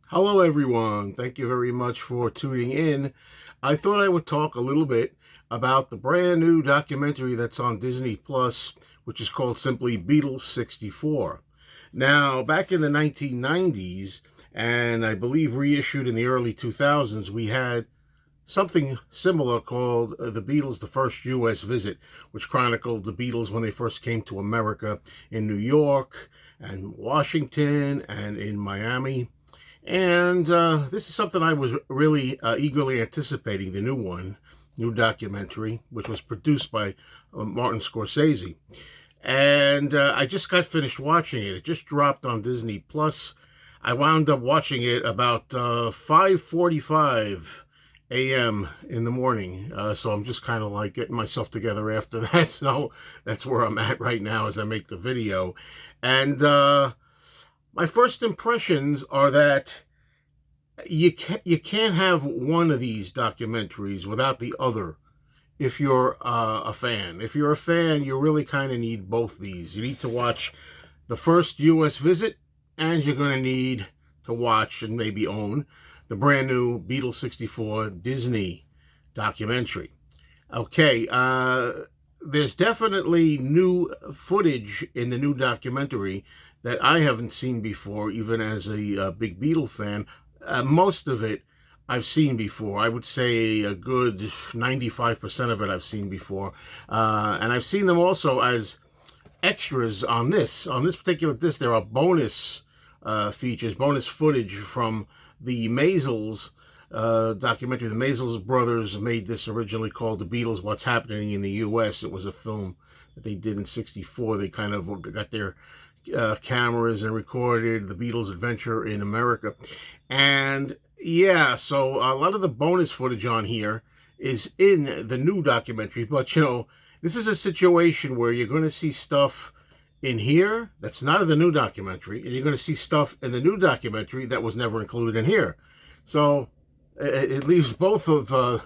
Hello, everyone. Thank you very much for tuning in. I thought I would talk a little bit about the brand new documentary that's on Disney Plus, which is called simply Beatles 64. Now, back in the 1990s, and I believe reissued in the early 2000s, we had something similar called The Beatles, the First U.S. Visit, which chronicled the Beatles when they first came to America in New York and Washington and in Miami. And this is something I was really eagerly anticipating, the new documentary, which was produced by Martin Scorsese. And I just got finished watching it. It just dropped on Disney Plus. I wound up watching it about 5:45 a.m. in the morning. So I'm just kind of like getting myself together after that. So that's where I'm at right now as I make the video. And my first impressions are that you can't have one of these documentaries without the other. If you're a fan, you really kind of need both these. You need to watch the first U.S. visit, and you're going to need to watch and maybe own the brand new Beatles 64 Disney documentary. Okay, there's definitely new footage in the new documentary that I haven't seen before, even as a big Beatle fan. Most of it I've seen before. I would say a good 95% of it I've seen before. And I've seen them also as extras on this. On this particular disc, there are bonus features, bonus footage from the Maisels documentary. The Maisels brothers made this originally called The Beatles, What's Happening in the U.S. It was a film that they did in 64. They kind of got their cameras and recorded the Beatles' adventure in America. And yeah, so a lot of the bonus footage on here is in the new documentary. But, this is a situation where you're going to see stuff in here that's not in the new documentary, and you're going to see stuff in the new documentary that was never included in here. So it leaves both of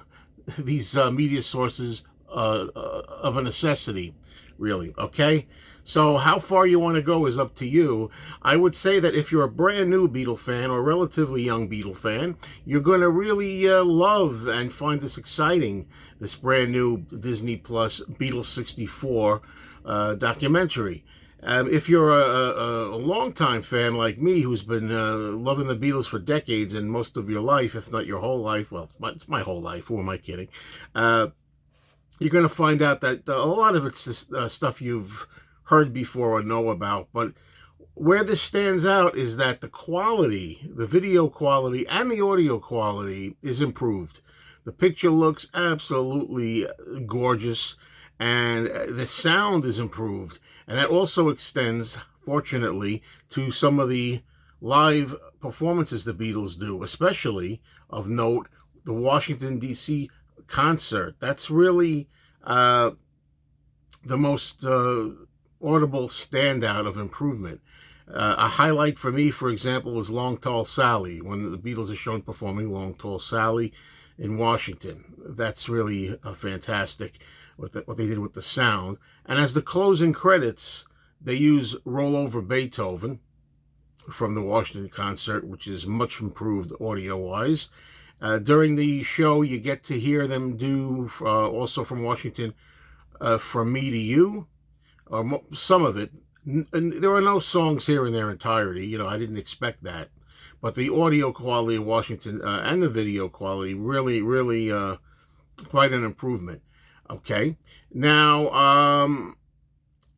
these media sources of a necessity, really. Okay, so how far you want to go is up to you. I would say that if you're a brand new Beatle fan or a relatively young Beatle fan, you're going to really love and find this exciting, this brand new Disney Plus Beatles 64 documentary. If you're a longtime fan like me, who's been loving the Beatles for decades and most of your life, if not your whole life, well, it's my whole life, who am I kidding? You're going to find out that a lot of it's stuff you've heard before or know about. But where this stands out is that the quality, the video quality and the audio quality is improved. The picture looks absolutely gorgeous, and the sound is improved. And that also extends, fortunately, to some of the live performances the Beatles do, especially of note, the Washington, D.C. concert. That's really the most audible standout of improvement. A highlight for me, for example, is Long Tall Sally, when the Beatles are shown performing Long Tall Sally in Washington. That's really fantastic, what they did with the sound. And as the closing credits, they use Roll Over Beethoven from the Washington concert, which is much improved audio-wise. During the show, you get to hear them do, also from Washington, From Me to You, or some of it. And there are no songs here in their entirety. I didn't expect that. But the audio quality of Washington and the video quality really, really quite an improvement. Okay. Now,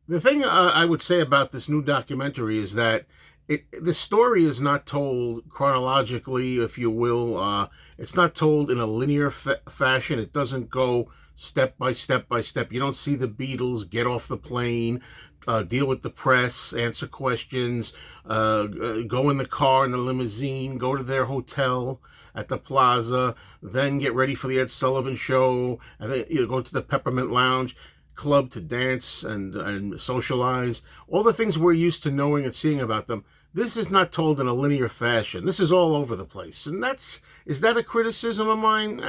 the thing I would say about this new documentary is that the story is not told chronologically, if you will. It's not told in a linear fashion. It doesn't go step by step by step. You don't see the Beatles get off the plane, deal with the press, answer questions, go in the car in the limousine, go to their hotel at the plaza, then get ready for the Ed Sullivan show, and then go to the Peppermint Lounge club to dance and socialize. All the things we're used to knowing and seeing about them. This is not told in a linear fashion. This is all over the place. And is that a criticism of mine?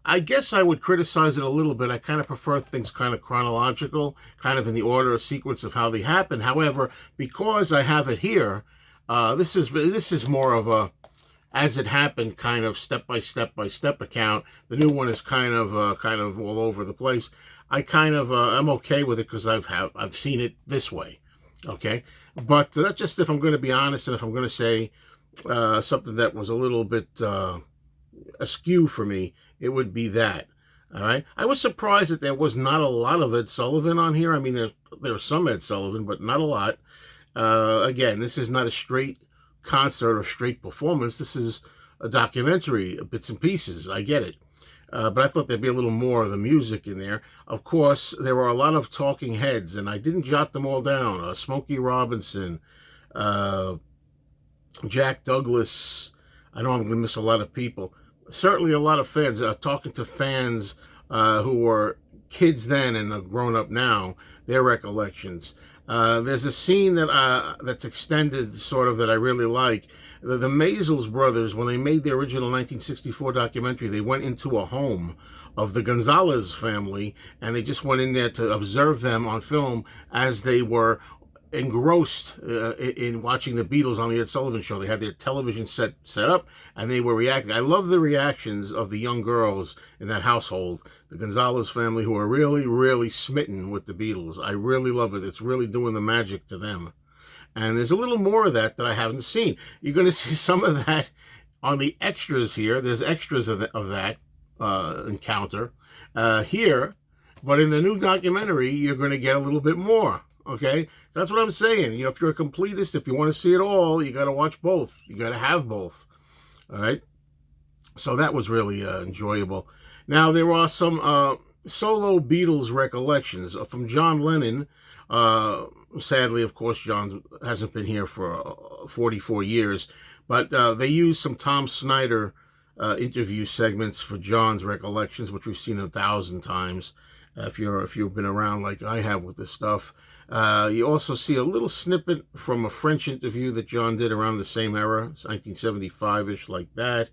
I guess I would criticize it a little bit. I kind of prefer things kind of chronological, kind of in the order or sequence of how they happen. However, because I have it here, this is more of as it happened, kind of step by step account. The new one is kind of all over the place. I kind of I'm okay with it because I've seen it this way. Okay, but that's just if I'm going to be honest, and if I'm going to say something that was a little bit askew for me, it would be that. All right. I was surprised that there was not a lot of Ed Sullivan on here. I mean, there's some Ed Sullivan, but not a lot. Again, this is not a straight concert or straight performance. This is a documentary, bits and pieces. I get it. But I thought there'd be a little more of the music in there. Of course, there were a lot of talking heads, and I didn't jot them all down. Smokey Robinson, Jack Douglas. I know I'm going to miss a lot of people. Certainly a lot of fans. Talking to fans who were kids then and are grown up now, their recollections. There's a scene that's extended, sort of, that I really like. The Maisels brothers, when they made the original 1964 documentary, they went into a home of the Gonzalez family, and they just went in there to observe them on film as they were engrossed in watching the Beatles on the Ed Sullivan Show. They had their television set up, and they were reacting. I love the reactions of the young girls in that household, the Gonzalez family, who are really, really smitten with the Beatles. I really love it. It's really doing the magic to them. And there's a little more of that I haven't seen. You're going to see some of that on the extras here. There's extras of that encounter here, but in the new documentary, you're going to get a little bit more. Okay, so that's what I'm saying. You know, if you're a completist, if you want to see it all, you got to watch both. You got to have both. All right. So that was really enjoyable. Now, there are some solo Beatles recollections from John Lennon. Sadly, of course, John hasn't been here for 44 years, but they used some Tom Snyder interview segments for John's recollections, which we've seen 1,000 times. If you've been around like I have with this stuff. You also see a little snippet from a French interview that John did around the same era, 1975-ish, like that.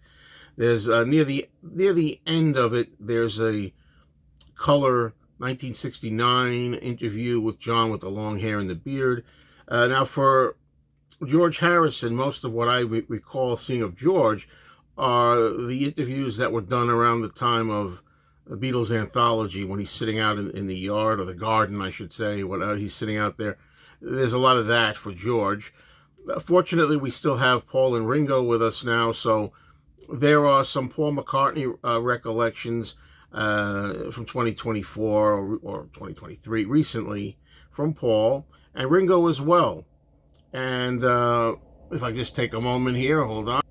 There's near the end of it, there's a color 1969 interview with John with the long hair and the beard. Now, for George Harrison, most of what I recall seeing of George are the interviews that were done around the time of the Beatles anthology, when he's sitting out in the yard, or the garden, I should say, when he's sitting out there. There's a lot of that for George. Fortunately, we still have Paul and Ringo with us now, so there are some Paul McCartney recollections from 2024 or 2023 recently from Paul and Ringo as well. And if I just take a moment here, hold on.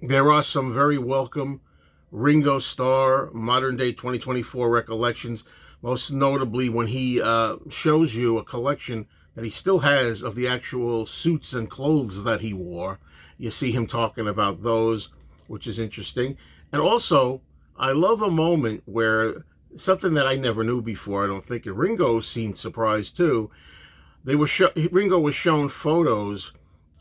There are some very welcome Ringo Starr modern day 2024 recollections, most notably when he shows you a collection that he still has of the actual suits and clothes that he wore. You see him talking about those, which is interesting. And also, I love a moment where something that I never knew before, I don't think, and Ringo seemed surprised too. Ringo was shown photos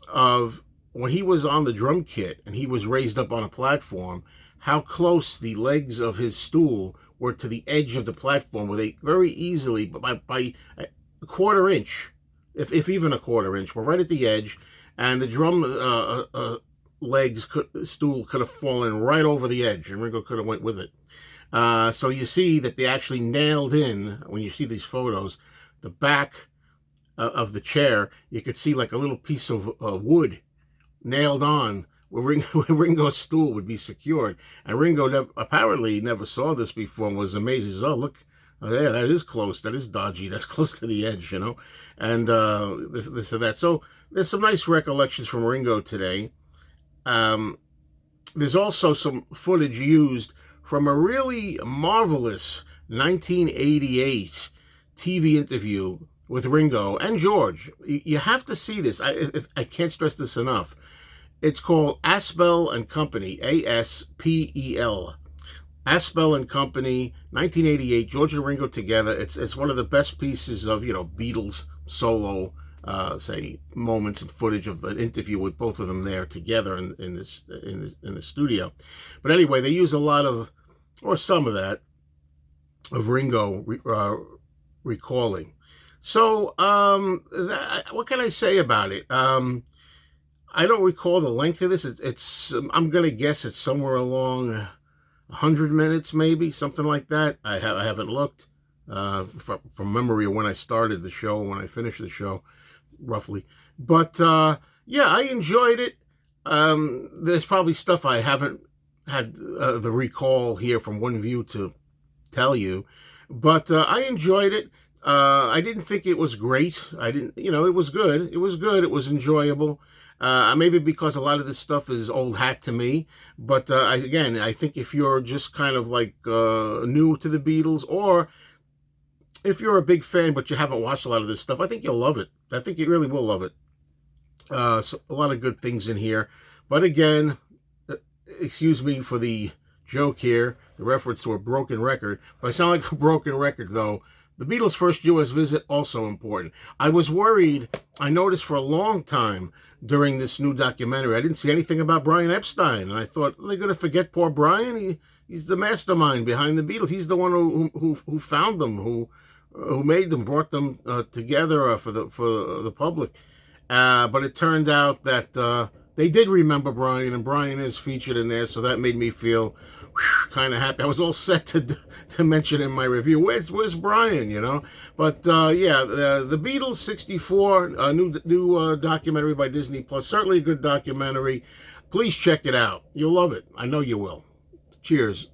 of when he was on the drum kit and he was raised up on a platform, how close the legs of his stool were to the edge of the platform, where they very easily, by a quarter inch, if even a quarter inch, were right at the edge, and the drum stool could have fallen right over the edge, and Ringo could have went with it. So you see that they actually nailed in, when you see these photos, the back of the chair, you could see like a little piece of wood nailed on where Ringo's stool would be secured. And Ringo apparently never saw this before and was amazed. He says, oh, look, oh, yeah, that is close. That is dodgy. That's close to the edge, you know. And this and that. So there's some nice recollections from Ringo today. There's also some footage used from a really marvelous 1988 TV interview with Ringo and George. You have to see this. I can't stress this enough. It's called Aspel and Company, A-S-P-E-L. Aspel and Company, 1988, George and Ringo together. It's one of the best pieces of, Beatles solo, moments and footage of an interview with both of them there together in the studio. But anyway, they use a lot of, or some of that, of Ringo recalling. So, what can I say about it? I don't recall the length of this. It's I'm gonna guess it's somewhere along 100 minutes, maybe something like that. I haven't looked from memory of when I started the show and when I finished the show, roughly. But yeah, I enjoyed it. There's probably stuff I haven't had the recall here from one view to tell you, but I enjoyed it. I didn't think it was great. I didn't, it was good. It was good. It was enjoyable. Maybe because a lot of this stuff is old hat to me, but again, I think if you're just kind of like new to the Beatles, or if you're a big fan but you haven't watched a lot of this stuff, I think you'll love it. I think you really will love it. So a lot of good things in here, but again, excuse me for the joke here, the reference to a broken record. If I sound like a broken record, though, the Beatles' first U.S. visit, also important. I was worried. I noticed for a long time during this new documentary, I didn't see anything about Brian Epstein. And I thought, are they going to forget poor Brian? He's the mastermind behind the Beatles. He's the one who found them, who made them, brought them together for the public. But it turned out that they did remember Brian, and Brian is featured in there, so that made me feel kind of happy. I was all set to mention in my review, where's Brian, But yeah, the Beatles '64, new documentary by Disney Plus, certainly a good documentary. Please check it out. You'll love it. I know you will. Cheers.